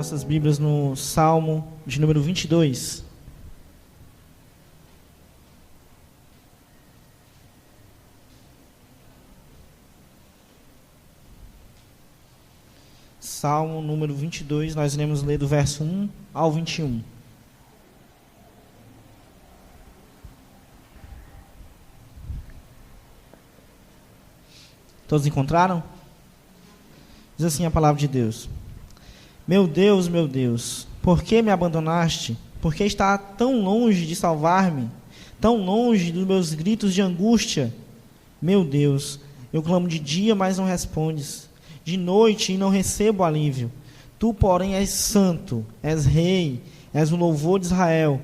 nossas Bíblias no Salmo de número 22. Salmo número 22, nós iremos ler do verso 1 ao 21. Todos encontraram? Diz assim a palavra de Deus: meu Deus, por que me abandonaste? Por que está tão longe de salvar-me? Tão longe dos meus gritos de angústia? Meu Deus, eu clamo de dia, mas não respondes. De noite e não recebo alívio. Tu, porém, és santo, és rei, és o louvor de Israel.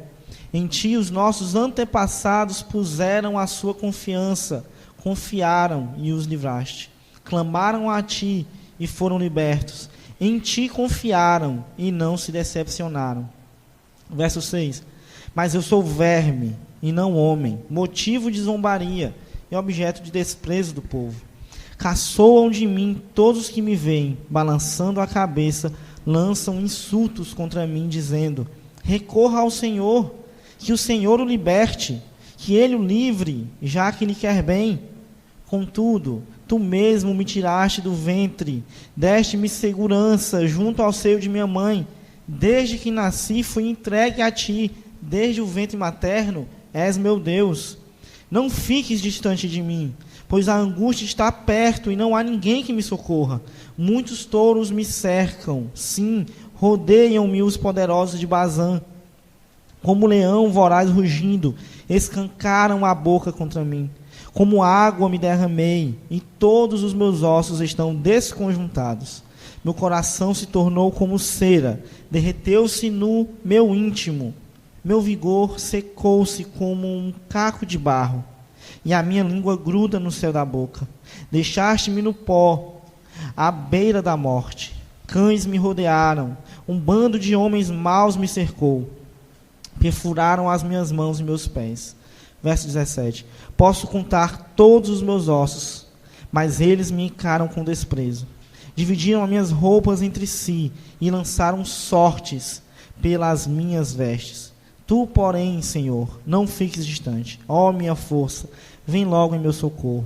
Em ti os nossos antepassados puseram a sua confiança, confiaram e os livraste. Clamaram a ti e foram libertos. Em ti confiaram e não se decepcionaram. Verso 6. Mas eu sou verme e não homem, motivo de zombaria e objeto de desprezo do povo. Caçoam de mim todos os que me veem, balançando a cabeça, lançam insultos contra mim, dizendo: recorra ao Senhor, que o Senhor o liberte, que ele o livre, já que lhe quer bem. Contudo, tu mesmo me tiraste do ventre, deste-me segurança junto ao seio de minha mãe. Desde que nasci fui entregue a ti, desde o ventre materno és meu Deus. Não fiques distante de mim, pois a angústia está perto e não há ninguém que me socorra. Muitos touros me cercam, sim, rodeiam-me os poderosos de Bazã. Como leão voraz rugindo, escancaram a boca contra mim. Como água me derramei, e todos os meus ossos estão desconjuntados. Meu coração se tornou como cera, derreteu-se no meu íntimo. Meu vigor secou-se como um caco de barro, e a minha língua gruda no céu da boca. Deixaste-me no pó, à beira da morte. Cães me rodearam, um bando de homens maus me cercou. Perfuraram as minhas mãos e meus pés. Verso 17. Posso contar todos os meus ossos, mas eles me encaram com desprezo. Dividiram as minhas roupas entre si e lançaram sortes pelas minhas vestes. Tu, porém, Senhor, não fiques distante. Ó minha força, vem logo em meu socorro.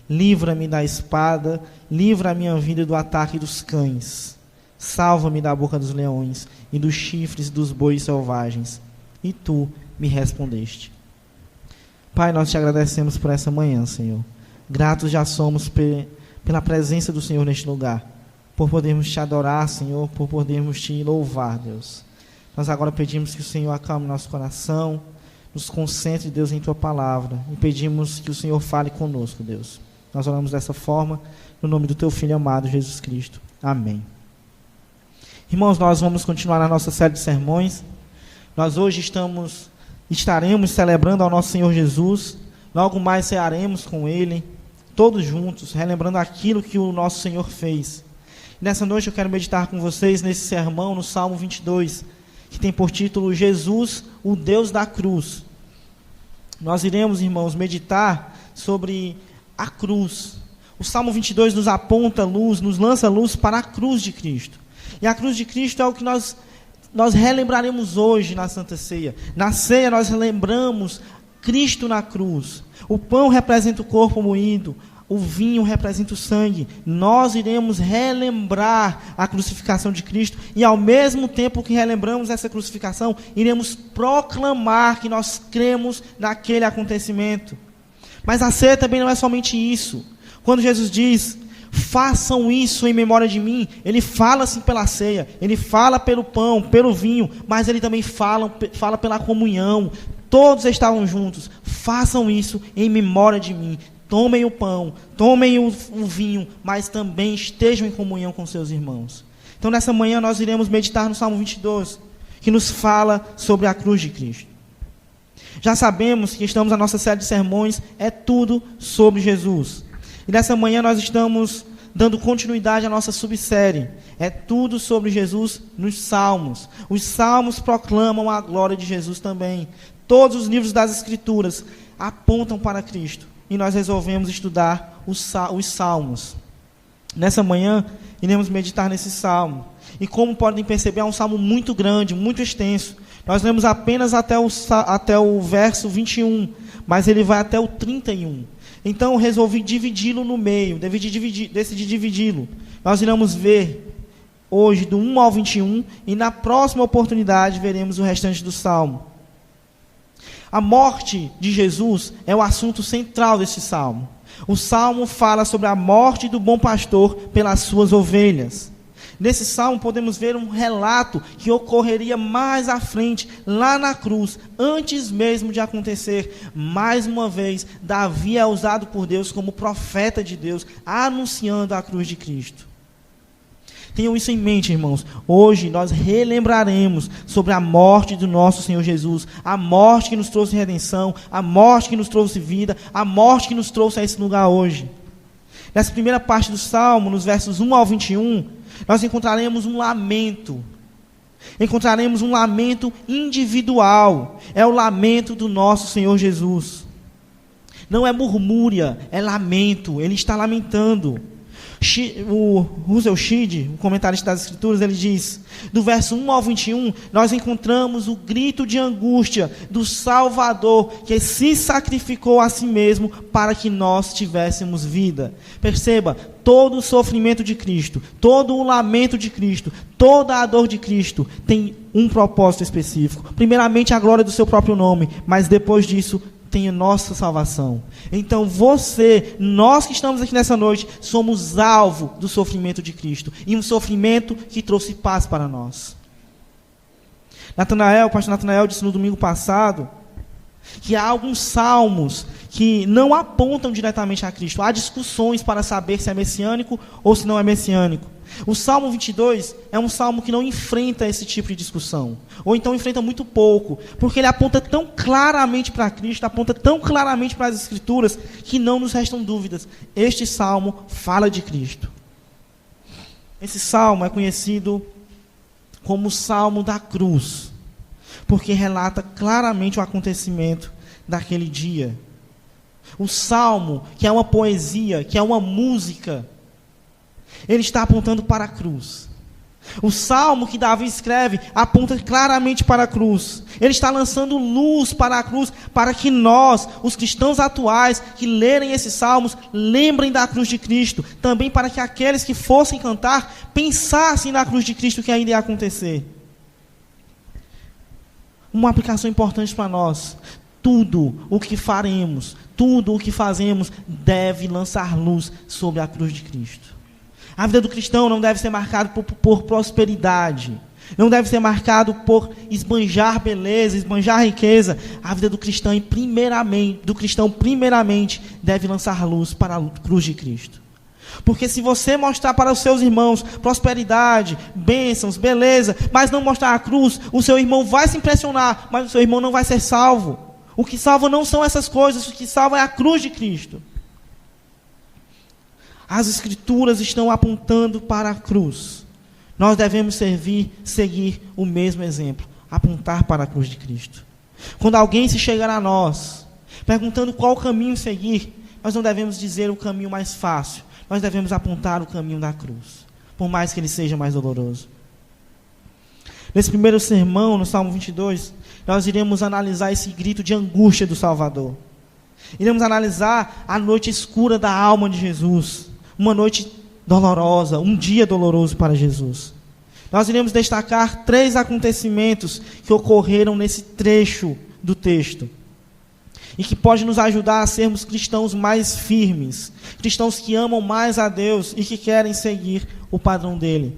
Livra-me da espada, livra a minha vida do ataque dos cães. Salva-me da boca dos leões e dos chifres dos bois selvagens. E tu me respondeste. Pai, nós te agradecemos por essa manhã, Senhor. Gratos já somos pela presença do Senhor neste lugar, por podermos te adorar, Senhor, por podermos te louvar, Deus. Nós agora pedimos que o Senhor acalme nosso coração, nos concentre, Deus, em Tua palavra, e pedimos que o Senhor fale conosco, Deus. Nós oramos dessa forma, no nome do Teu Filho amado, Jesus Cristo. Amém. Irmãos, nós vamos continuar na nossa série de sermões. Nós hoje estaremos celebrando ao nosso Senhor Jesus, logo mais cearemos com Ele, todos juntos, relembrando aquilo que o nosso Senhor fez. Nessa noite eu quero meditar com vocês nesse sermão, no Salmo 22, que tem por título Jesus, o Deus da cruz. Nós iremos, irmãos, meditar sobre a cruz. O Salmo 22 nos aponta luz, nos lança luz para a cruz de Cristo. E a cruz de Cristo é o que nós relembraremos hoje na Santa Ceia. Na ceia nós lembramos Cristo na cruz. O pão representa o corpo moído, o vinho representa o sangue. Nós iremos relembrar a crucificação de Cristo e, ao mesmo tempo que relembramos essa crucificação, iremos proclamar que nós cremos naquele acontecimento. Mas a ceia também não é somente isso. Quando Jesus diz: façam isso em memória de mim, ele fala assim pela ceia, ele fala pelo pão, pelo vinho, mas ele também fala pela comunhão. Todos estavam juntos. Façam isso em memória de mim. Tomem o pão, tomem o vinho, mas também estejam em comunhão com seus irmãos. Então nessa manhã nós iremos meditar no Salmo 22, que nos fala sobre a cruz de Cristo. Já sabemos que estamos na nossa série de sermões, é tudo sobre Jesus. E nessa manhã nós estamos dando continuidade à nossa subsérie. É tudo sobre Jesus nos Salmos. Os Salmos proclamam a glória de Jesus também. Todos os livros das Escrituras apontam para Cristo. E nós resolvemos estudar os Salmos. Nessa manhã, iremos meditar nesse Salmo. E como podem perceber, é um salmo muito grande, muito extenso. Nós lemos apenas até o verso 21, mas ele vai até o 31. Então eu resolvi dividi-lo no meio, decidi dividi-lo. Nós iremos ver hoje do 1 ao 21, e na próxima oportunidade veremos o restante do salmo. A morte de Jesus é o assunto central desse salmo. O salmo fala sobre a morte do bom pastor pelas suas ovelhas. Nesse salmo podemos ver um relato que ocorreria mais à frente, lá na cruz, antes mesmo de acontecer. Mais uma vez, Davi é usado por Deus como profeta de Deus, anunciando a cruz de Cristo. Tenham isso em mente, irmãos. Hoje nós relembraremos sobre a morte do nosso Senhor Jesus, a morte que nos trouxe redenção, a morte que nos trouxe vida, a morte que nos trouxe a esse lugar hoje. Nessa primeira parte do salmo, nos versos 1 ao 21, nós encontraremos um lamento. Encontraremos um lamento individual. É o lamento do nosso Senhor Jesus. Não é murmúria, é lamento. Ele está lamentando. O Russell Shedd, o comentarista das Escrituras, ele diz, do verso 1 ao 21, nós encontramos o grito de angústia do Salvador, que se sacrificou a si mesmo para que nós tivéssemos vida. Perceba, todo o sofrimento de Cristo, todo o lamento de Cristo, toda a dor de Cristo tem um propósito específico. Primeiramente a glória do seu próprio nome, mas depois disso tem a nossa salvação. Então nós que estamos aqui nessa noite, somos alvo do sofrimento de Cristo, e um sofrimento que trouxe paz para nós. O pastor Natanael disse no domingo passado, que há alguns salmos que não apontam diretamente a Cristo. Há discussões para saber se é messiânico ou se não é messiânico. O Salmo 22 é um salmo que não enfrenta esse tipo de discussão, ou então enfrenta muito pouco, porque ele aponta tão claramente para Cristo, aponta tão claramente para as Escrituras, que não nos restam dúvidas. Este salmo fala de Cristo. Esse salmo é conhecido como o Salmo da Cruz, porque relata claramente o acontecimento daquele dia. O salmo, que é uma poesia, que é uma música, ele está apontando para a cruz. O salmo que Davi escreve aponta claramente para a cruz. Ele está lançando luz para a cruz, para que nós, os cristãos atuais, que lerem esses salmos, lembrem da cruz de Cristo. Também para que aqueles que fossem cantar, pensassem na cruz de Cristo que ainda ia acontecer. Uma aplicação importante para nós: tudo o que faremos, tudo o que fazemos, deve lançar luz sobre a cruz de Cristo. A vida do cristão não deve ser marcada por prosperidade, não deve ser marcado por esbanjar beleza, esbanjar riqueza. A vida do cristão, primeiramente, deve lançar luz para a cruz de Cristo. Porque se você mostrar para os seus irmãos prosperidade, bênçãos, beleza, mas não mostrar a cruz, o seu irmão vai se impressionar, mas o seu irmão não vai ser salvo. O que salva não são essas coisas, o que salva é a cruz de Cristo. As Escrituras estão apontando para a cruz. Nós devemos seguir o mesmo exemplo, apontar para a cruz de Cristo. Quando alguém se chegar a nós, perguntando qual caminho seguir, nós não devemos dizer o caminho mais fácil, nós devemos apontar o caminho da cruz, por mais que ele seja mais doloroso. Nesse primeiro sermão, no Salmo 22, nós iremos analisar esse grito de angústia do Salvador. Iremos analisar a noite escura da alma de Jesus. Uma noite dolorosa, um dia doloroso para Jesus. Nós iremos destacar 3 acontecimentos que ocorreram nesse trecho do texto, e que pode nos ajudar a sermos cristãos mais firmes, cristãos que amam mais a Deus e que querem seguir o padrão dele.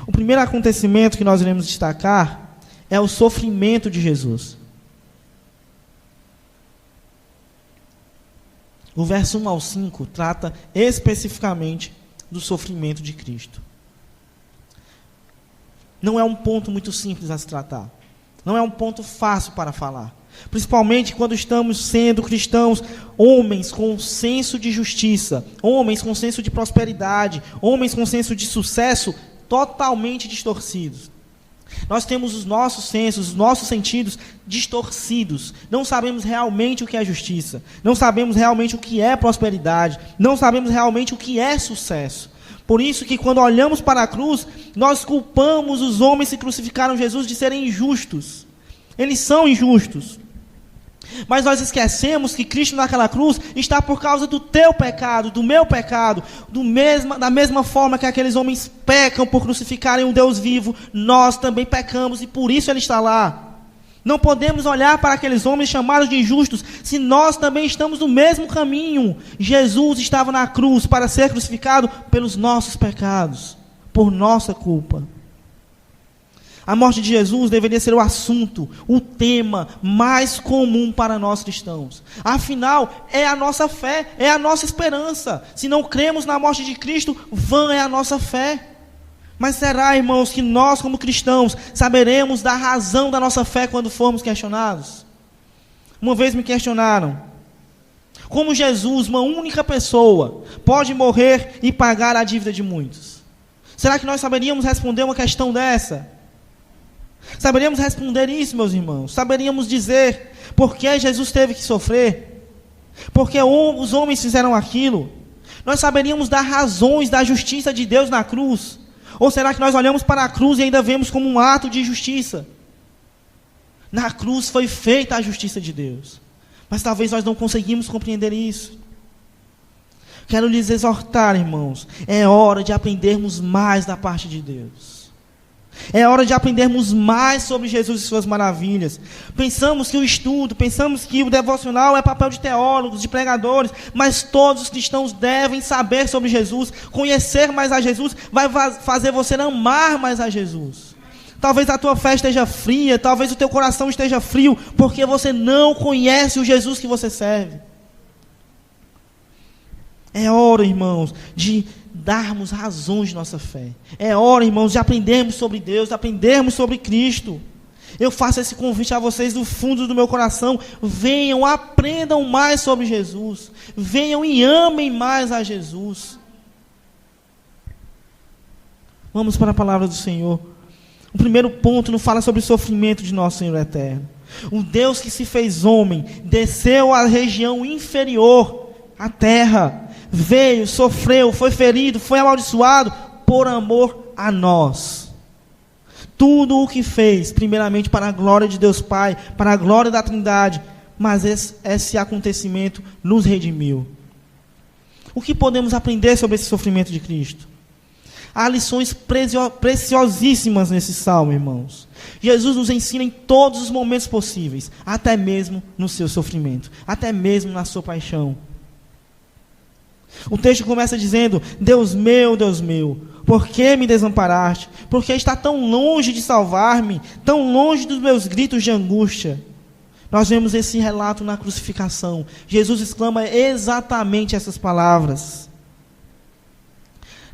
O primeiro acontecimento que nós iremos destacar é o sofrimento de Jesus. O verso 1 ao 5 trata especificamente do sofrimento de Cristo. Não é um ponto muito simples a se tratar. Não é um ponto fácil para falar. Principalmente quando estamos sendo cristãos, homens com senso de justiça, homens com senso de prosperidade, homens com senso de sucesso totalmente distorcidos. Nós temos os nossos sensos, os nossos sentidos distorcidos. Não sabemos realmente o que é justiça. Não sabemos realmente o que é prosperidade. Não sabemos realmente o que é sucesso. Por isso que quando olhamos para a cruz, nós culpamos os homens que crucificaram Jesus de serem injustos. Eles são injustos. Mas nós esquecemos que Cristo naquela cruz está por causa do teu pecado, do meu pecado, da mesma forma que aqueles homens pecam por crucificarem um Deus vivo, nós também pecamos e por isso Ele está lá. Não podemos olhar para aqueles homens chamados de injustos, se nós também estamos no mesmo caminho. Jesus estava na cruz para ser crucificado pelos nossos pecados, por nossa culpa. A morte de Jesus deveria ser o assunto, o tema mais comum para nós cristãos. Afinal, é a nossa fé, é a nossa esperança. Se não cremos na morte de Cristo, vã é a nossa fé. Mas será, irmãos, que nós como cristãos saberemos da razão da nossa fé quando formos questionados? Uma vez me questionaram, como Jesus, uma única pessoa, pode morrer e pagar a dívida de muitos? Será que nós saberíamos responder uma questão dessa? Saberíamos responder isso, meus irmãos? Saberíamos dizer por que Jesus teve que sofrer? Por que os homens fizeram aquilo? Nós saberíamos dar razões da justiça de Deus na cruz? Ou será que nós olhamos para a cruz e ainda vemos como um ato de justiça? Na cruz foi feita a justiça de Deus. Mas talvez nós não conseguimos compreender isso. Quero lhes exortar, irmãos, é hora de aprendermos mais da parte de Deus. É hora de aprendermos mais sobre Jesus e suas maravilhas. Pensamos que o estudo, pensamos que o devocional é papel de teólogos, de pregadores, mas todos os cristãos devem saber sobre Jesus. Conhecer mais a Jesus vai fazer você amar mais a Jesus. Talvez a tua fé esteja fria, talvez o teu coração esteja frio, porque você não conhece o Jesus que você serve. É hora, irmãos, de darmos razões de nossa fé. É hora, irmãos, de aprendermos sobre Deus, de aprendermos sobre Cristo. Eu faço esse convite a vocês do fundo do meu coração. Venham, aprendam mais sobre Jesus. Venham e amem mais a Jesus. Vamos para a palavra do Senhor. O primeiro ponto não fala sobre o sofrimento de nosso Senhor eterno. O Deus que se fez homem, desceu à região inferior, à terra, veio, sofreu, foi ferido, foi amaldiçoado por amor a nós. Tudo o que fez, primeiramente para a glória de Deus Pai, para a glória da Trindade, mas esse acontecimento nos redimiu. O que podemos aprender sobre esse sofrimento de Cristo? Há lições preciosíssimas nesse salmo, irmãos. Jesus nos ensina em todos os momentos possíveis, até mesmo no seu sofrimento, até mesmo na sua paixão. O texto começa dizendo: Deus meu, por que me desamparaste? Por que está tão longe de salvar-me, tão longe dos meus gritos de angústia? Nós vemos esse relato na crucificação. Jesus exclama exatamente essas palavras.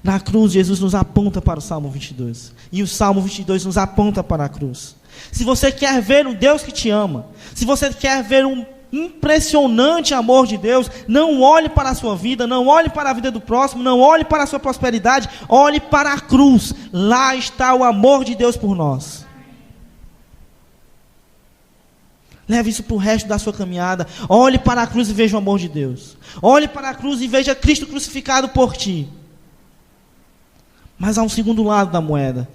Na cruz, Jesus nos aponta para o Salmo 22. E o Salmo 22 nos aponta para a cruz. Se você quer ver um Deus que te ama, se você quer ver um impressionante amor de Deus, não olhe para a sua vida, não olhe para a vida do próximo, não olhe para a sua prosperidade, olhe para a cruz. Lá está o amor de Deus por nós. Leve isso para o resto da sua caminhada. Olhe para a cruz e veja o amor de Deus. Olhe para a cruz e veja Cristo crucificado por ti. Mas há um segundo lado da moeda.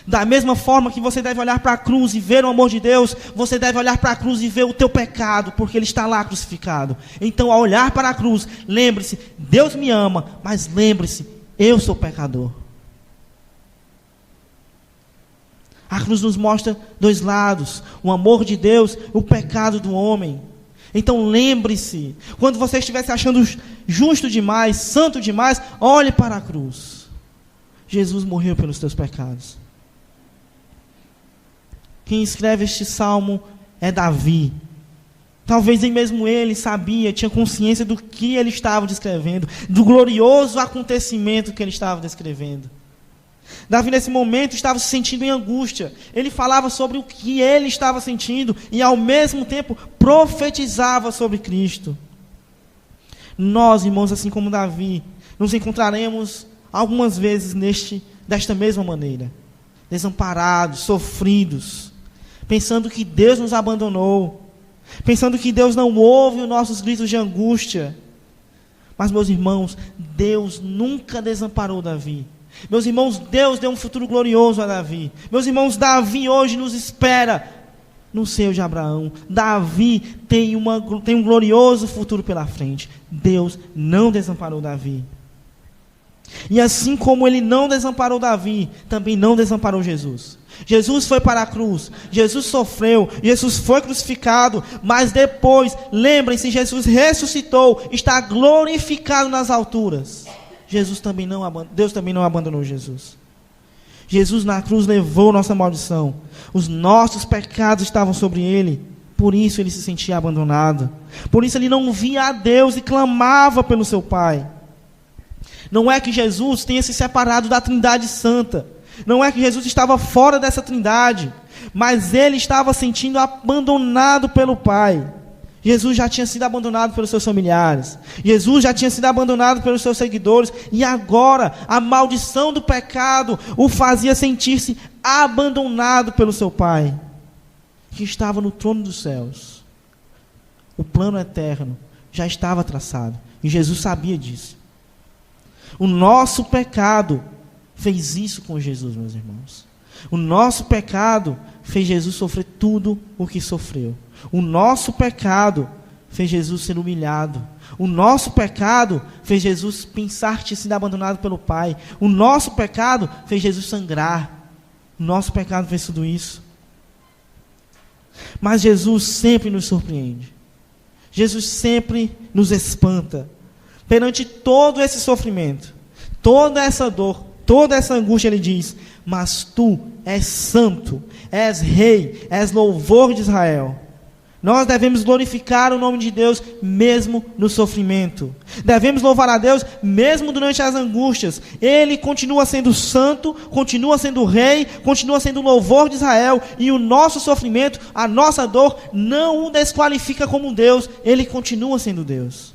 Da mesma forma que você deve olhar para a cruz e ver o amor de Deus, você deve olhar para a cruz e ver o teu pecado, porque ele está lá crucificado. Então, ao olhar para a cruz, lembre-se, Deus me ama, mas lembre-se, eu sou pecador. A cruz nos mostra dois lados: o amor de Deus, o pecado do homem. Então lembre-se, quando você estiver se achando justo demais, santo demais, olhe para a cruz. Jesus morreu pelos teus pecados. Quem escreve este salmo é Davi. Talvez nem mesmo ele sabia, tinha consciência do que ele estava descrevendo, do glorioso acontecimento que ele estava descrevendo. Davi nesse momento estava se sentindo em angústia. Ele falava sobre o que ele estava sentindo e ao mesmo tempo profetizava sobre Cristo. Nós, irmãos, assim como Davi, nos encontraremos algumas vezes desta mesma maneira, desamparados, sofridos, pensando que Deus nos abandonou, pensando que Deus não ouve os nossos gritos de angústia, Mas, meus irmãos, Deus nunca desamparou Davi. Meus irmãos, Deus deu um futuro glorioso a Davi. Meus irmãos, Davi hoje nos espera no seio de Abraão. Davi tem um glorioso futuro pela frente. Deus não desamparou Davi. E assim como ele não desamparou Davi, também não desamparou Jesus. Jesus foi para a cruz, Jesus sofreu, Jesus foi crucificado, mas depois, lembrem-se, Jesus ressuscitou, está glorificado nas alturas. Deus também não abandonou Jesus. Jesus na cruz levou nossa maldição. Os nossos pecados estavam sobre ele. Por isso ele se sentia abandonado. Por isso ele não via a Deus e clamava pelo seu Pai. Não é que Jesus tenha se separado da Trindade Santa. Não é que Jesus estava fora dessa Trindade. Mas ele estava sentindo abandonado pelo Pai. Jesus já tinha sido abandonado pelos seus familiares. Jesus já tinha sido abandonado pelos seus seguidores. E agora, a maldição do pecado o fazia sentir-se abandonado pelo seu Pai, que estava no trono dos céus. O plano eterno já estava traçado. E Jesus sabia disso. O nosso pecado fez isso com Jesus, meus irmãos. O nosso pecado fez Jesus sofrer tudo o que sofreu. O nosso pecado fez Jesus ser humilhado. O nosso pecado fez Jesus pensar ter sido abandonado pelo Pai. O nosso pecado fez Jesus sangrar. O nosso pecado fez tudo isso. Mas Jesus sempre nos surpreende. Jesus sempre nos espanta. Perante todo esse sofrimento, toda essa dor, toda essa angústia, ele diz: mas tu és santo, és rei, és louvor de Israel. Nós devemos glorificar o nome de Deus mesmo no sofrimento. Devemos louvar a Deus mesmo durante as angústias. Ele continua sendo santo, continua sendo rei, continua sendo louvor de Israel. E o nosso sofrimento, a nossa dor, não o desqualifica como Deus. Ele continua sendo Deus.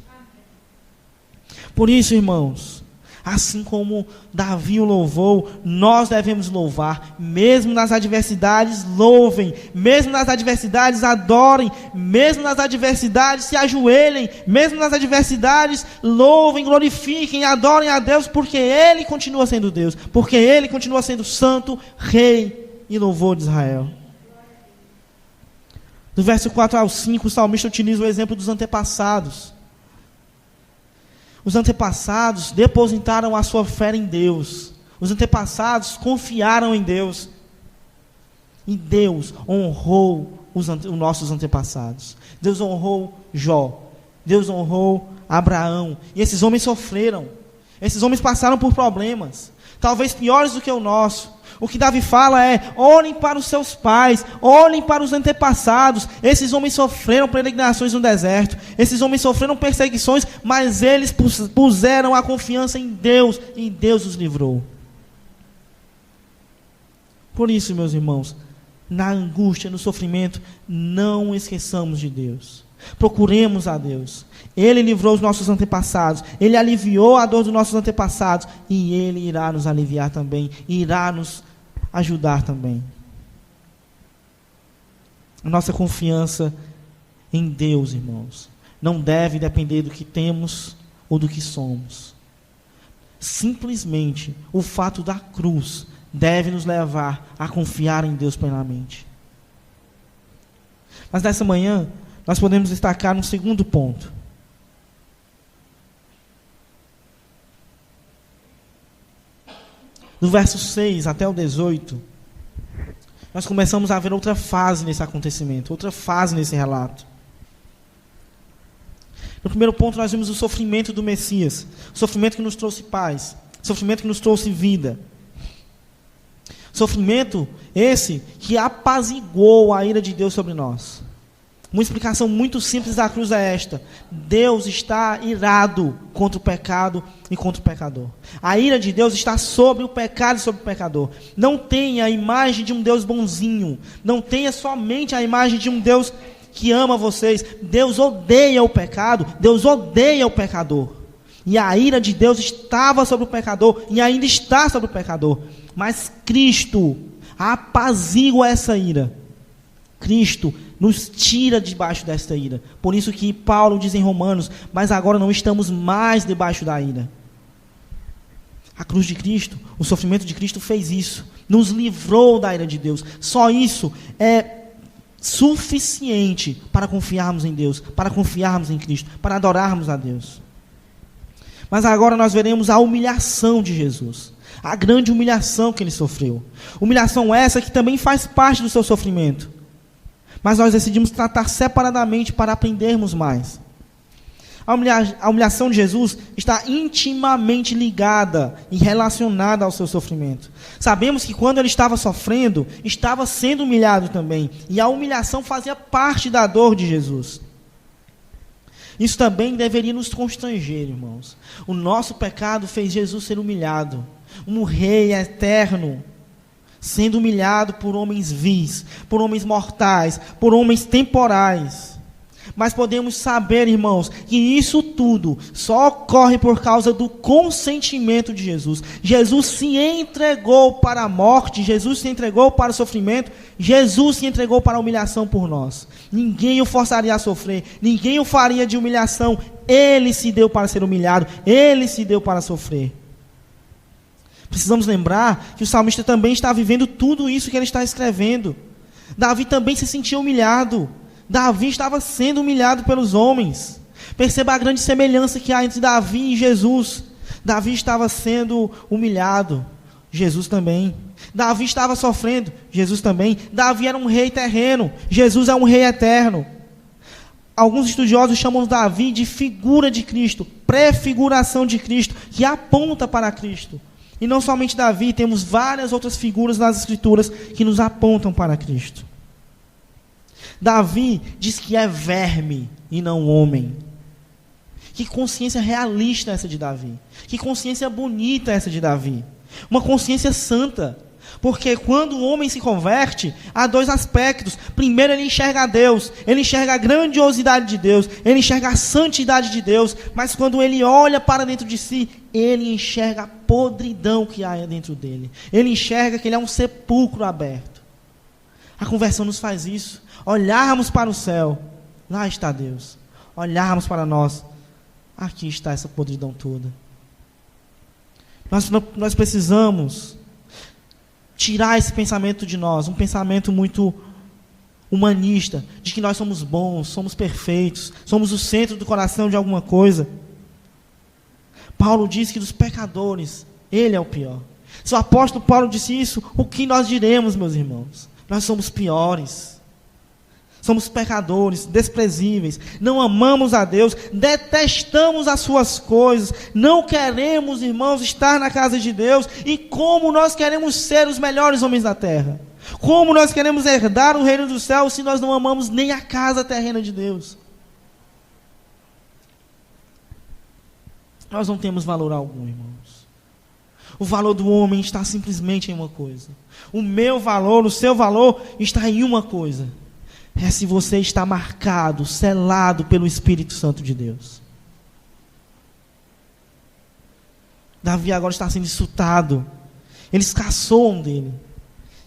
Por isso, irmãos, assim como Davi o louvou, nós devemos louvar, mesmo nas adversidades, louvem, mesmo nas adversidades, adorem, mesmo nas adversidades, se ajoelhem, mesmo nas adversidades, louvem, glorifiquem, adorem a Deus, porque Ele continua sendo Deus, porque Ele continua sendo santo, rei e louvor de Israel. Do verso 4 ao 5, o salmista utiliza o exemplo dos antepassados. Os antepassados depositaram a sua fé em Deus. Os antepassados confiaram em Deus. E Deus honrou os nossos antepassados. Deus honrou Jó. Deus honrou Abraão. E esses homens sofreram. Esses homens passaram por problemas, talvez piores do que o nosso. O que Davi fala é: olhem para os seus pais, olhem para os antepassados. Esses homens sofreram peregrinações no deserto, esses homens sofreram perseguições, mas eles puseram a confiança em Deus, e Deus os livrou. Por isso, meus irmãos, na angústia, no sofrimento, não esqueçamos de Deus. Procuremos a Deus. Ele livrou os nossos antepassados, Ele aliviou a dor dos nossos antepassados, e Ele irá nos aliviar também, irá nos ajudar também. A nossa confiança em Deus, irmãos, não deve depender do que temos ou do que somos. Simplesmente o fato da cruz deve nos levar a confiar em Deus plenamente. Mas nessa manhã nós podemos destacar um segundo ponto. Do verso 6 até o 18, nós começamos a ver outra fase nesse acontecimento, outra fase nesse relato. No primeiro ponto nós vimos o sofrimento do Messias, o sofrimento que nos trouxe paz, o sofrimento que nos trouxe vida. Sofrimento esse que apaziguou a ira de Deus sobre nós. Uma explicação muito simples da cruz é esta: Deus está irado contra o pecado e contra o pecador. A ira de Deus está sobre o pecado e sobre o pecador. Não tenha a imagem de um Deus bonzinho. Não tenha somente a imagem de um Deus que ama vocês. Deus odeia o pecado, Deus odeia o pecador. E a ira de Deus estava sobre o pecador e ainda está sobre o pecador. Mas Cristo apazigua essa ira. Cristo nos tira debaixo desta ira. Por isso que Paulo diz em Romanos, mas agora não estamos mais debaixo da ira. A cruz de Cristo, o sofrimento de Cristo fez isso. Nos livrou da ira de Deus. Só isso é suficiente para confiarmos em Deus, para confiarmos em Cristo, para adorarmos a Deus. Mas agora nós veremos a humilhação de Jesus. A grande humilhação que ele sofreu. Humilhação essa que também faz parte do seu sofrimento. Mas nós decidimos tratar separadamente para aprendermos mais. A humilhação de Jesus está intimamente ligada e relacionada ao seu sofrimento. Sabemos que quando ele estava sofrendo, estava sendo humilhado também. E a humilhação fazia parte da dor de Jesus. Isso também deveria nos constranger, irmãos. O nosso pecado fez Jesus ser humilhado. Um rei eterno, sendo humilhado por homens vis, por homens mortais, por homens temporais. Mas podemos saber, irmãos, que isso tudo só ocorre por causa do consentimento de Jesus. Jesus se entregou para a morte, Jesus se entregou para o sofrimento, Jesus se entregou para a humilhação por nós. Ninguém o forçaria a sofrer, ninguém o faria de humilhação. Ele se deu para ser humilhado, ele se deu para sofrer. Precisamos lembrar que o salmista também está vivendo tudo isso que ele está escrevendo. Davi também se sentia humilhado. Davi estava sendo humilhado pelos homens. Perceba a grande semelhança que há entre Davi e Jesus. Davi estava sendo humilhado, Jesus também. Davi estava sofrendo, Jesus também. Davi era um rei terreno, Jesus é um rei eterno. Alguns estudiosos chamam Davi de figura de Cristo, prefiguração de Cristo, que aponta para Cristo. E não somente Davi, temos várias outras figuras nas Escrituras que nos apontam para Cristo. Davi diz que é verme e não homem. Que consciência realista essa de Davi. Que consciência bonita essa de Davi. Uma consciência santa. Porque quando o homem se converte, há dois aspectos. Primeiro, ele enxerga a Deus. Ele enxerga a grandiosidade de Deus. Ele enxerga a santidade de Deus. Mas quando ele olha para dentro de si, ele enxerga a podridão que há dentro dele. Ele enxerga que ele é um sepulcro aberto. A conversão nos faz isso. Olharmos para o céu, lá está Deus. Olharmos para nós, aqui está essa podridão toda. Nós precisamos tirar esse pensamento de nós, um pensamento muito humanista, de que nós somos bons, somos perfeitos, somos o centro do coração de alguma coisa. Paulo diz que dos pecadores, ele é o pior. Se o apóstolo Paulo disse isso, o que nós diremos, meus irmãos? Nós somos piores. Somos pecadores, desprezíveis, não amamos a Deus, detestamos as suas coisas, não queremos, irmãos, estar na casa de Deus. E como nós queremos ser os melhores homens da terra? Como nós queremos herdar o reino do céu se nós não amamos nem a casa terrena de Deus? Nós não temos valor algum, irmãos. O valor do homem está simplesmente em uma coisa. O meu valor, o seu valor está em uma coisa. É se você está marcado, selado pelo Espírito Santo de Deus. Davi agora está sendo insultado. Eles caçoam dele.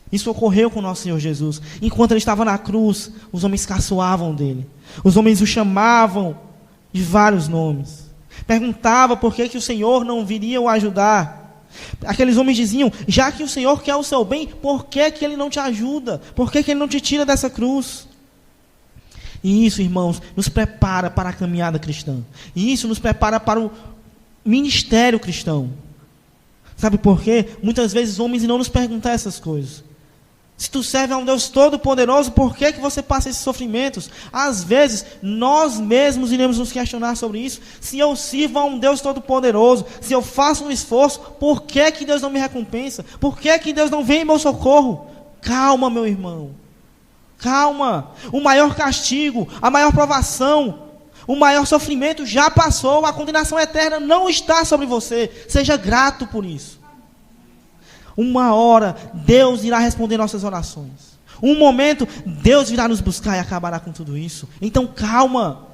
Isso ocorreu com o nosso Senhor Jesus. Enquanto ele estava na cruz, os homens caçoavam dele. Os homens o chamavam de vários nomes. Perguntavam por que o Senhor não viria o ajudar. Aqueles homens diziam, já que o Senhor quer o seu bem, por que ele não te ajuda? Por que ele não te tira dessa cruz? E isso, irmãos, nos prepara para a caminhada cristã. E isso nos prepara para o ministério cristão. Sabe por quê? Muitas vezes homens não nos perguntam essas coisas. Se tu serve a um Deus todo-poderoso, por que você passa esses sofrimentos? Às vezes, nós mesmos iremos nos questionar sobre isso. Se eu sirvo a um Deus todo-poderoso, se eu faço um esforço, por que Deus não me recompensa? Por que Deus não vem em meu socorro? Calma, meu irmão. Calma, o maior castigo, a maior provação, o maior sofrimento já passou, a condenação eterna não está sobre você, seja grato por isso. Uma hora, Deus irá responder nossas orações. Um momento, Deus virá nos buscar e acabará com tudo isso. Então calma.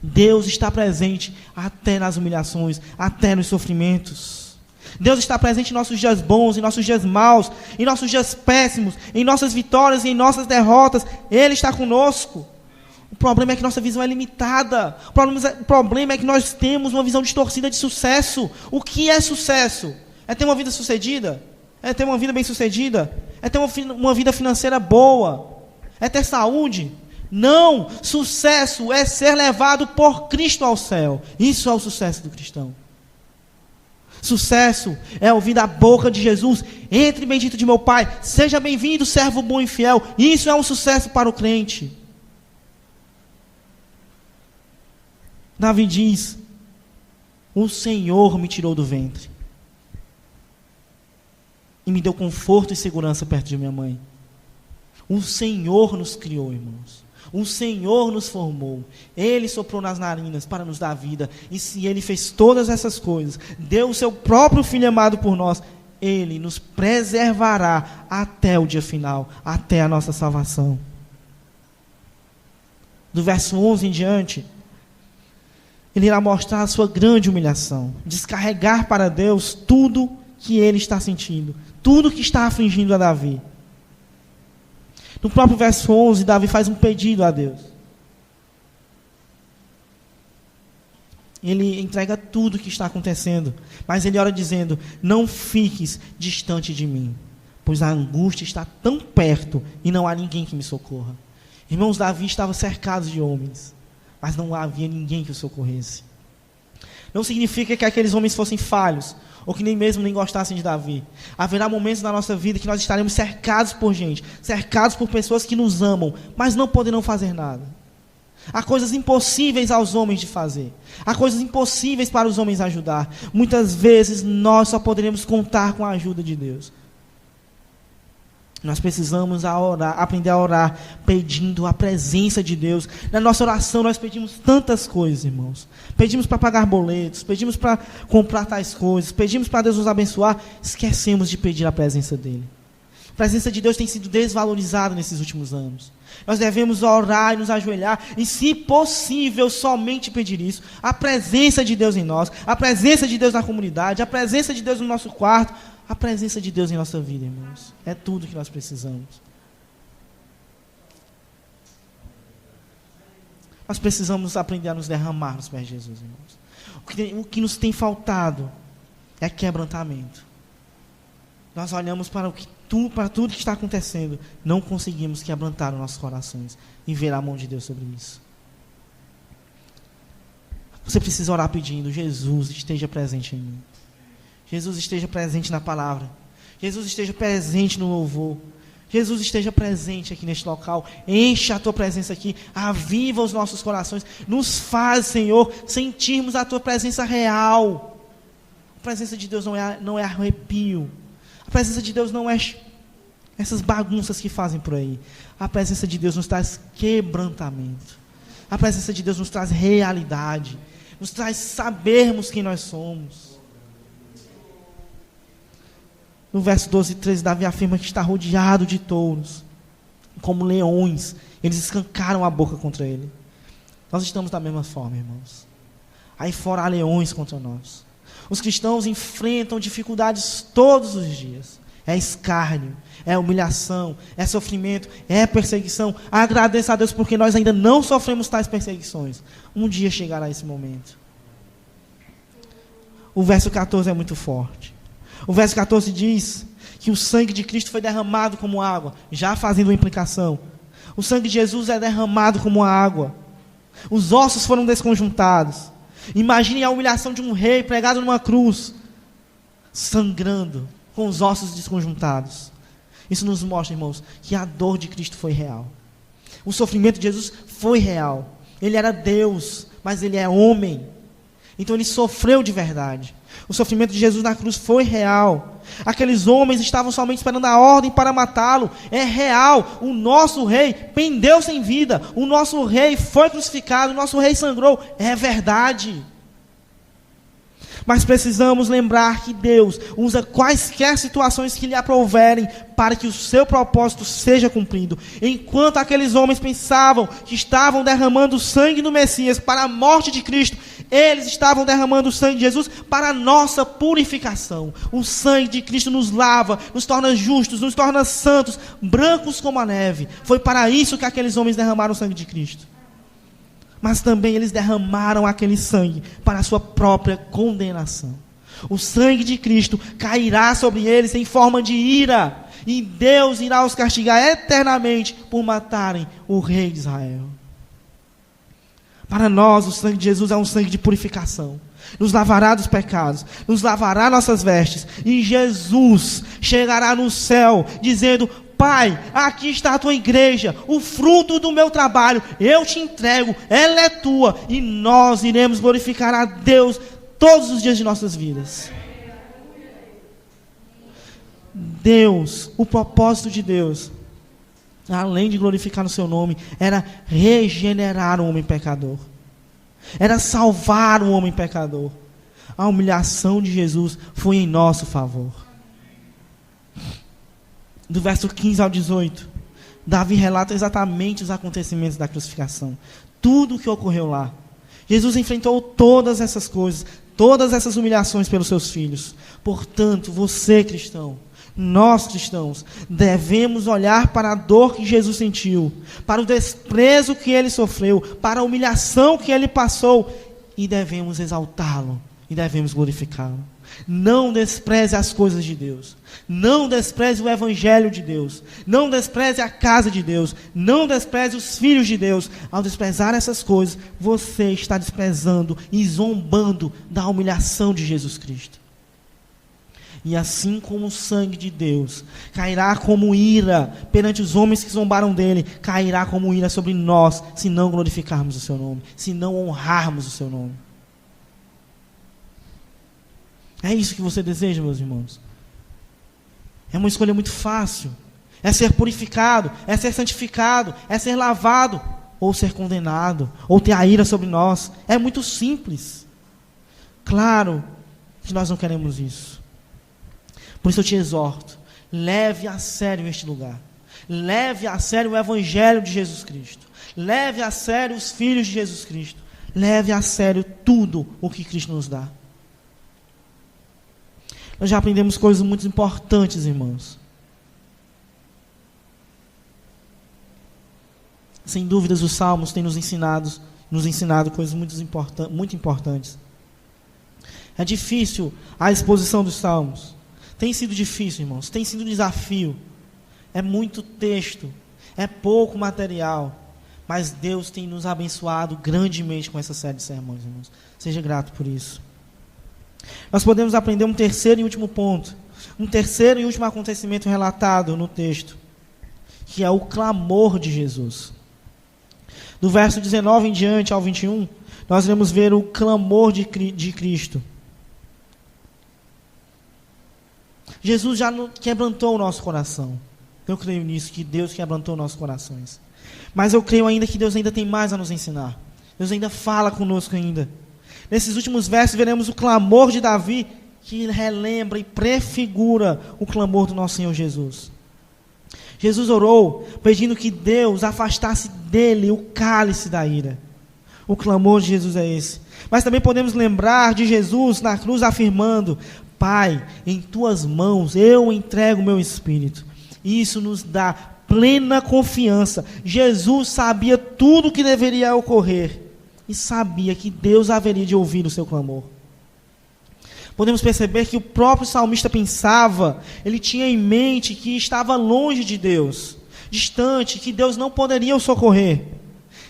Deus está presente até nas humilhações, até nos sofrimentos. Deus está presente em nossos dias bons, em nossos dias maus, em nossos dias péssimos, em nossas vitórias e em nossas derrotas. Ele está conosco. O problema é que nossa visão é limitada. O problema é que nós temos uma visão distorcida de sucesso. O que é sucesso? É ter uma vida sucedida? É ter uma vida bem-sucedida? É ter uma vida financeira boa? É ter saúde? Não! Sucesso é ser levado por Cristo ao céu. Isso é o sucesso do cristão. Sucesso é ouvir da boca de Jesus: entre bendito de meu Pai, seja bem-vindo, servo bom e fiel. Isso é um sucesso para o crente. Davi diz: o Senhor me tirou do ventre e me deu conforto e segurança perto de minha mãe. O Senhor nos criou, irmãos. O Senhor nos formou. Ele soprou nas narinas para nos dar vida. E se Ele fez todas essas coisas, deu o seu próprio Filho amado por nós, Ele nos preservará até o dia final, até a nossa salvação. Do verso 11 em diante, Ele irá mostrar a sua grande humilhação, descarregar para Deus tudo que Ele está sentindo, tudo que está afligindo a Davi. No próprio verso 11, Davi faz um pedido a Deus. Ele entrega tudo o que está acontecendo, mas ele ora dizendo: não fiques distante de mim, pois a angústia está tão perto e não há ninguém que me socorra. Irmãos, Davi estava cercado de homens, mas não havia ninguém que o socorresse. Não significa que aqueles homens fossem falhos, ou que nem gostassem de Davi. Haverá momentos na nossa vida que nós estaremos cercados por gente, cercados por pessoas que nos amam, mas não poderão fazer nada. Há coisas impossíveis aos homens de fazer. Há coisas impossíveis para os homens ajudar. Muitas vezes nós só poderemos contar com a ajuda de Deus. Nós precisamos aprender a orar, pedindo a presença de Deus. Na nossa oração nós pedimos tantas coisas, irmãos. Pedimos para pagar boletos, pedimos para comprar tais coisas, pedimos para Deus nos abençoar, esquecemos de pedir a presença dEle. A presença de Deus tem sido desvalorizada nesses últimos anos. Nós devemos orar e nos ajoelhar, e se possível, somente pedir isso. A presença de Deus em nós, a presença de Deus na comunidade, a presença de Deus no nosso quarto, a presença de Deus em nossa vida, irmãos. É tudo que nós precisamos. Nós precisamos aprender a nos derramar nos pés de Jesus, irmãos. O que nos tem faltado é quebrantamento. Nós olhamos para tudo que está acontecendo, não conseguimos quebrantar os nossos corações e ver a mão de Deus sobre isso. Você precisa orar pedindo: Jesus, esteja presente em mim. Jesus, esteja presente na palavra. Jesus, esteja presente no louvor. Jesus, esteja presente aqui neste local. Enche a tua presença aqui. Aviva os nossos corações. Nos faz, Senhor, sentirmos a tua presença real. A presença de Deus não é arrepio. A presença de Deus não é essas bagunças que fazem por aí. A presença de Deus nos traz quebrantamento. A presença de Deus nos traz realidade. Nos traz sabermos quem nós somos. No verso 12 e 13, Davi afirma que está rodeado de touros, como leões. Eles escancaram a boca contra ele. Nós estamos da mesma forma, irmãos. Aí fora há leões contra nós. Os cristãos enfrentam dificuldades todos os dias. É escárnio, é humilhação, é sofrimento, é perseguição. Agradeça a Deus porque nós ainda não sofremos tais perseguições. Um dia chegará esse momento. O verso 14 é muito forte. O verso 14 diz que o sangue de Cristo foi derramado como água, já fazendo uma implicação. O sangue de Jesus é derramado como água. Os ossos foram desconjuntados. Imaginem a humilhação de um rei pregado numa cruz, sangrando, com os ossos desconjuntados. Isso nos mostra, irmãos, que a dor de Cristo foi real. O sofrimento de Jesus foi real. Ele era Deus, mas ele é homem. Então ele sofreu de verdade. O sofrimento de Jesus na cruz foi real. Aqueles homens estavam somente esperando a ordem para matá-lo. É real. O nosso rei pendeu sem vida. O nosso rei foi crucificado. O nosso rei sangrou. É verdade. Mas precisamos lembrar que Deus usa quaisquer situações que lhe aprouverem para que o seu propósito seja cumprido. Enquanto aqueles homens pensavam que estavam derramando o sangue do Messias para a morte de Cristo, eles estavam derramando o sangue de Jesus para a nossa purificação. O sangue de Cristo nos lava, nos torna justos, nos torna santos, brancos como a neve. Foi para isso que aqueles homens derramaram o sangue de Cristo. Mas também eles derramaram aquele sangue para a sua própria condenação. O sangue de Cristo cairá sobre eles em forma de ira, e Deus irá os castigar eternamente por matarem o rei de Israel. Para nós, o sangue de Jesus é um sangue de purificação. Nos lavará dos pecados, nos lavará nossas vestes, e Jesus chegará no céu dizendo: Pai, aqui está a tua igreja, o fruto do meu trabalho, eu te entrego, ela é tua, e nós iremos glorificar a Deus todos os dias de nossas vidas. Deus, o propósito de Deus, além de glorificar no seu nome, era regenerar o homem pecador, era salvar o homem pecador. A humilhação de Jesus foi em nosso favor. Do verso 15 ao 18, Davi relata exatamente os acontecimentos da crucificação, tudo o que ocorreu lá. Jesus enfrentou todas essas coisas, todas essas humilhações pelos seus filhos. Portanto, você cristão, nós cristãos, devemos olhar para a dor que Jesus sentiu, para o desprezo que ele sofreu, para a humilhação que ele passou, e devemos exaltá-lo, e devemos glorificá-lo. Não despreze as coisas de Deus, não despreze o evangelho de Deus, não despreze a casa de Deus, não despreze os filhos de Deus. Ao desprezar essas coisas, você está desprezando e zombando da humilhação de Jesus Cristo. E assim como o sangue de Deus cairá como ira perante os homens que zombaram dele, cairá como ira sobre nós, se não glorificarmos o seu nome, se não honrarmos o seu nome. É isso que você deseja, meus irmãos? É uma escolha muito fácil. É ser purificado, é ser santificado, é ser lavado, ou ser condenado, ou ter a ira sobre nós. É muito simples. Claro que nós não queremos isso. Por isso eu te exorto, leve a sério este lugar. Leve a sério o evangelho de Jesus Cristo. Leve a sério os filhos de Jesus Cristo. Leve a sério tudo o que Cristo nos dá. Nós já aprendemos coisas muito importantes, irmãos. Sem dúvidas, os Salmos têm nos ensinado coisas muito importantes. É difícil a exposição dos Salmos. Tem sido difícil, irmãos. Tem sido um desafio. É muito texto. É pouco material. Mas Deus tem nos abençoado grandemente com essa série de sermões, irmãos. Seja grato por isso. Nós podemos aprender um terceiro e último ponto, um terceiro e último acontecimento relatado no texto, que é o clamor de Jesus. Do verso 19 em diante ao 21, nós iremos ver o clamor de Cristo. Jesus já quebrantou o nosso coração. Eu creio nisso, que Deus quebrantou nossos corações. Mas eu creio ainda que Deus ainda tem mais a nos ensinar. Deus ainda fala conosco ainda. Nesses últimos versos veremos o clamor de Davi, que relembra e prefigura o clamor do nosso Senhor Jesus. Jesus orou pedindo que Deus afastasse dele o cálice da ira. O clamor de Jesus é esse. Mas também podemos lembrar de Jesus na cruz afirmando: Pai, em tuas mãos eu entrego o meu espírito. Isso nos dá plena confiança. Jesus sabia tudo o que deveria ocorrer e sabia que Deus haveria de ouvir o seu clamor. Podemos perceber que o próprio salmista pensava, ele tinha em mente que estava longe de Deus, distante, que Deus não poderia o socorrer.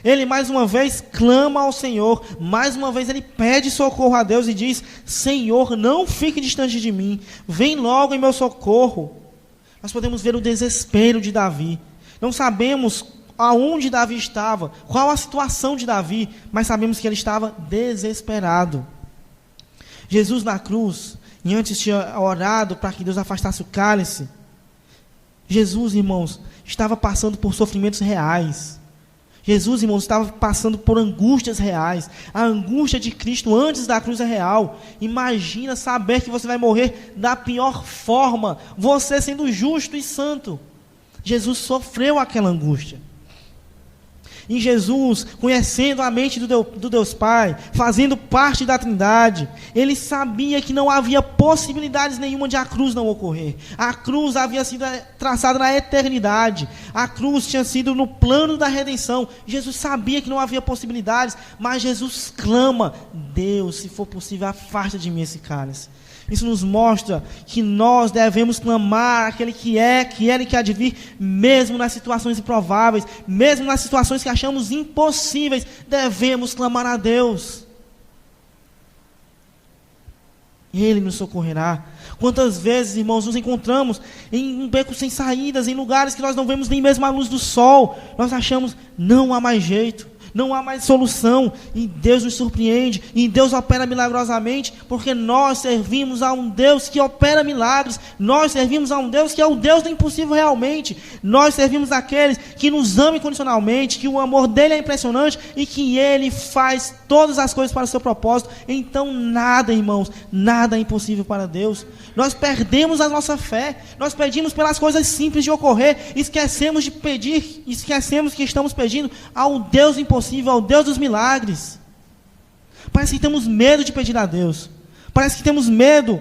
Ele mais uma vez clama ao Senhor, mais uma vez ele pede socorro a Deus e diz: Senhor, não fique distante de mim, vem logo em meu socorro. Nós podemos ver o desespero de Davi. Não sabemos aonde Davi estava, qual a situação de Davi, mas sabemos que ele estava desesperado. Jesus na cruz, e antes tinha orado para que Deus afastasse o cálice. Jesus, irmãos, estava passando por sofrimentos reais. Jesus, irmãos, estava passando por angústias reais. A angústia de Cristo antes da cruz é real. Imagina saber que você vai morrer da pior forma, você sendo justo e santo. Jesus sofreu aquela angústia. E Jesus, conhecendo a mente do Deus Pai, fazendo parte da Trindade, ele sabia que não havia possibilidades nenhuma de a cruz não ocorrer. A cruz havia sido traçada na eternidade. A cruz tinha sido no plano da redenção. Jesus sabia que não havia possibilidades, mas Jesus clama: Deus, se for possível, afasta de mim esse cálice. Isso nos mostra que nós devemos clamar aquele que era e que há de vir, mesmo nas situações improváveis, mesmo nas situações que achamos impossíveis, devemos clamar a Deus. Ele nos socorrerá. Quantas vezes, irmãos, nos encontramos em um beco sem saídas, em lugares que nós não vemos nem mesmo a luz do sol. Nós achamos, não há mais jeito, não há mais solução, e Deus nos surpreende, e Deus opera milagrosamente, porque nós servimos a um Deus que opera milagres, nós servimos a um Deus que é o Deus do impossível realmente, nós servimos aqueles que nos amam incondicionalmente, que o amor dele é impressionante, e que ele faz todas as coisas para o seu propósito. Então nada, irmãos, nada é impossível para Deus. Nós perdemos a nossa fé, nós pedimos pelas coisas simples de ocorrer, esquecemos de pedir, esquecemos que estamos pedindo ao Deus impossível, ao Deus dos milagres. Parece que temos medo de pedir a Deus, parece que temos medo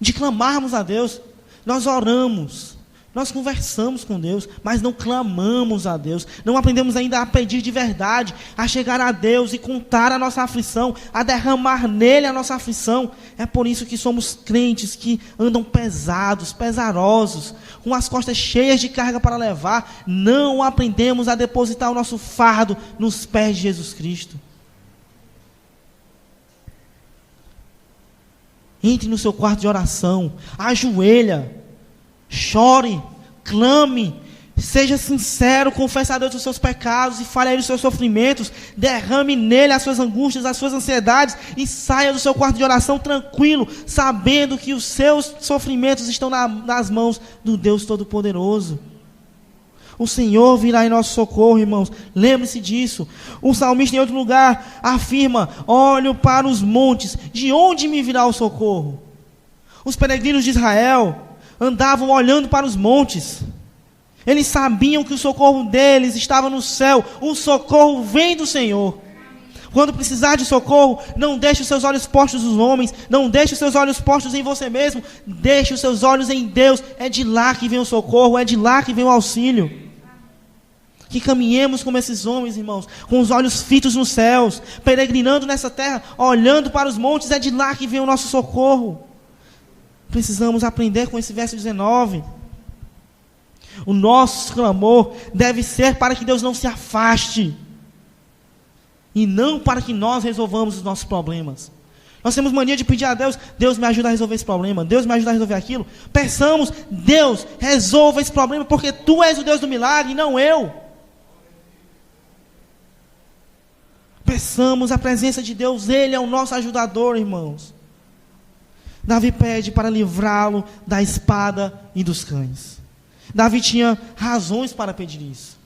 de clamarmos a Deus. Nós oramos, nós conversamos com Deus, mas não clamamos a Deus, não aprendemos ainda a pedir de verdade, a chegar a Deus e contar a nossa aflição, a derramar nele a nossa aflição. É por isso que somos crentes que andam pesados, pesarosos, com as costas cheias de carga para levar. Não aprendemos a depositar o nosso fardo nos pés de Jesus Cristo. Entre no seu quarto de oração, ajoelha, chore, clame, seja sincero, confesse a Deus os seus pecados e fale a Ele os seus sofrimentos, derrame nele as suas angústias, as suas ansiedades, e saia do seu quarto de oração tranquilo, sabendo que os seus sofrimentos estão nas mãos do Deus Todo-Poderoso. O Senhor virá em nosso socorro, irmãos, lembre-se disso. O salmista em outro lugar afirma: olho para os montes, de onde me virá o socorro? Os peregrinos de Israel andavam olhando para os montes. Eles sabiam que o socorro deles estava no céu. O socorro vem do Senhor. Quando precisar de socorro, não deixe os seus olhos postos nos homens, não deixe os seus olhos postos em você mesmo, deixe os seus olhos em Deus. É de lá que vem o socorro, é de lá que vem o auxílio. Que caminhemos como esses homens, irmãos, com os olhos fitos nos céus, peregrinando nessa terra, olhando para os montes. É de lá que vem o nosso socorro. Precisamos aprender com esse verso 19. O nosso clamor deve ser para que Deus não se afaste, e não para que nós resolvamos os nossos problemas. Nós temos mania de pedir a Deus: Deus me ajuda a resolver esse problema, Deus me ajuda a resolver aquilo. Peçamos: Deus, resolva esse problema, porque Tu és o Deus do milagre e não eu. Peçamos a presença de Deus, Ele é o nosso ajudador, irmãos. Davi pede para livrá-lo da espada e dos cães. Davi tinha razões para pedir isso.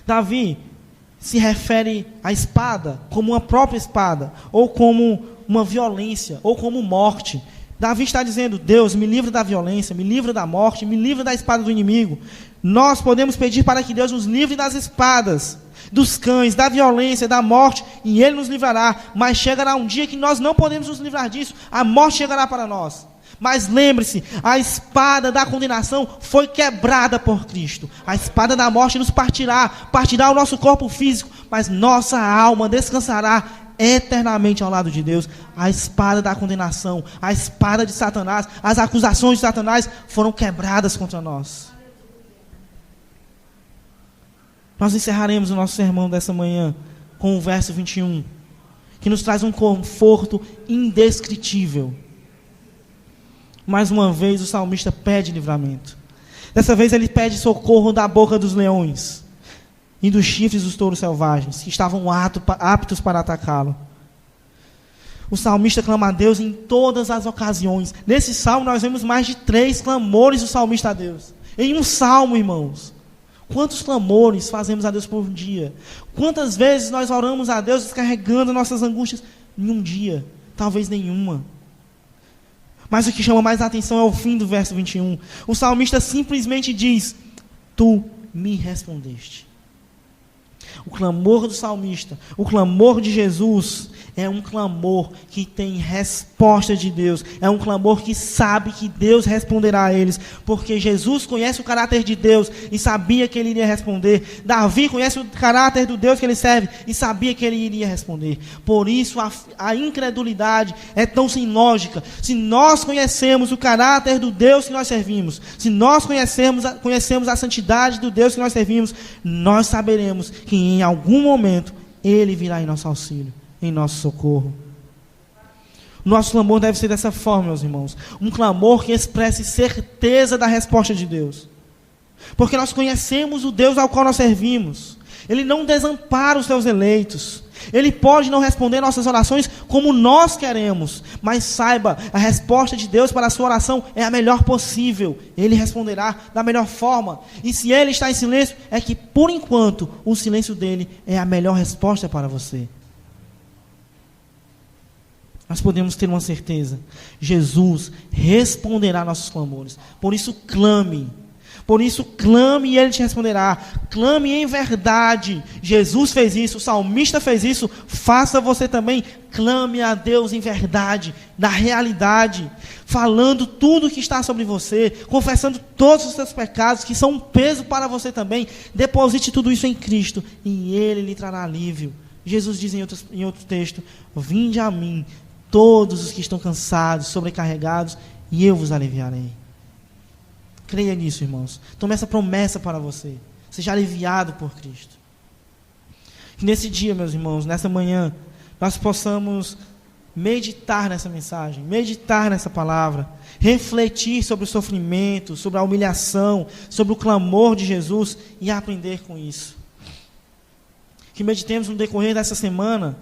Davi se refere à espada como uma própria espada, ou como uma violência, ou como morte. Davi está dizendo: Deus, me livra da violência, me livra da morte, me livra da espada do inimigo. Nós podemos pedir para que Deus nos livre das espadas, dos cães, da violência, da morte, e Ele nos livrará. Mas chegará um dia que nós não podemos nos livrar disso. A morte chegará para nós. Mas lembre-se, a espada da condenação foi quebrada por Cristo. A espada da morte nos partirá o nosso corpo físico, mas nossa alma descansará eternamente ao lado de Deus. A espada da condenação, a espada de Satanás, as acusações de Satanás foram quebradas contra nós. Nós encerraremos o nosso sermão dessa manhã com o verso 21, que nos traz um conforto indescritível. Mais uma vez o salmista pede livramento. Dessa vez ele pede socorro da boca dos leões e dos chifres dos touros selvagens, que estavam aptos para atacá-lo. O salmista clama a Deus em todas as ocasiões. Nesse salmo nós vemos mais de 3 clamores do salmista a Deus. Em um salmo, irmãos. Quantos clamores fazemos a Deus por dia? Quantas vezes nós oramos a Deus descarregando nossas angústias em um dia? Talvez nenhuma. Mas o que chama mais a atenção é o fim do verso 21. O salmista simplesmente diz: tu me respondeste. O clamor do salmista, o clamor de Jesus, é um clamor que tem resposta de Deus. É um clamor que sabe que Deus responderá a eles. Porque Jesus conhece o caráter de Deus e sabia que ele iria responder. Davi conhece o caráter do Deus que ele serve e sabia que ele iria responder. Por isso a incredulidade é tão sem lógica. Se nós conhecemos o caráter do Deus que nós servimos, se nós conhecemos a santidade do Deus que nós servimos, nós saberemos que em algum momento ele virá em nosso auxílio, em nosso socorro. Nosso clamor deve ser dessa forma, meus irmãos. Um clamor que expresse certeza da resposta de Deus. Porque nós conhecemos o Deus ao qual nós servimos. Ele não desampara os seus eleitos. Ele pode não responder nossas orações como nós queremos, mas saiba, a resposta de Deus para a sua oração é a melhor possível. Ele responderá da melhor forma. E se ele está em silêncio, é que por enquanto o silêncio dele é a melhor resposta para você. Nós podemos ter uma certeza: Jesus responderá nossos clamores. Por isso clame. Por isso clame e ele te responderá. Clame em verdade. Jesus fez isso, o salmista fez isso. Faça você também. Clame a Deus em verdade, na realidade, falando tudo que está sobre você, confessando todos os seus pecados que são um peso para você também. Deposite tudo isso em Cristo e ele lhe trará alívio. Jesus diz em outro texto: vinde a mim todos os que estão cansados, sobrecarregados, e eu vos aliviarei. Creia nisso, irmãos. Tome essa promessa para você. Seja aliviado por Cristo. Que nesse dia, meus irmãos, nessa manhã, nós possamos meditar nessa mensagem, meditar nessa palavra, refletir sobre o sofrimento, sobre a humilhação, sobre o clamor de Jesus e aprender com isso. Que meditemos no decorrer dessa semana,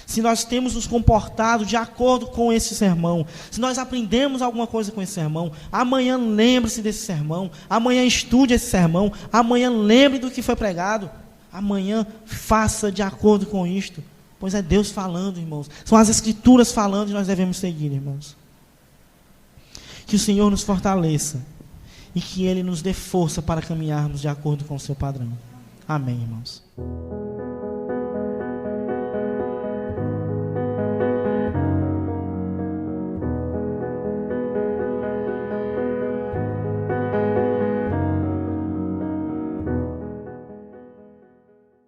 se nós temos nos comportado de acordo com esse sermão, se nós aprendemos alguma coisa com esse sermão, amanhã lembre-se desse sermão, amanhã estude esse sermão, amanhã lembre do que foi pregado, amanhã faça de acordo com isto, pois é Deus falando, irmãos, são as Escrituras falando e nós devemos seguir, irmãos. Que o Senhor nos fortaleça e que Ele nos dê força para caminharmos de acordo com o seu padrão. Amém, irmãos.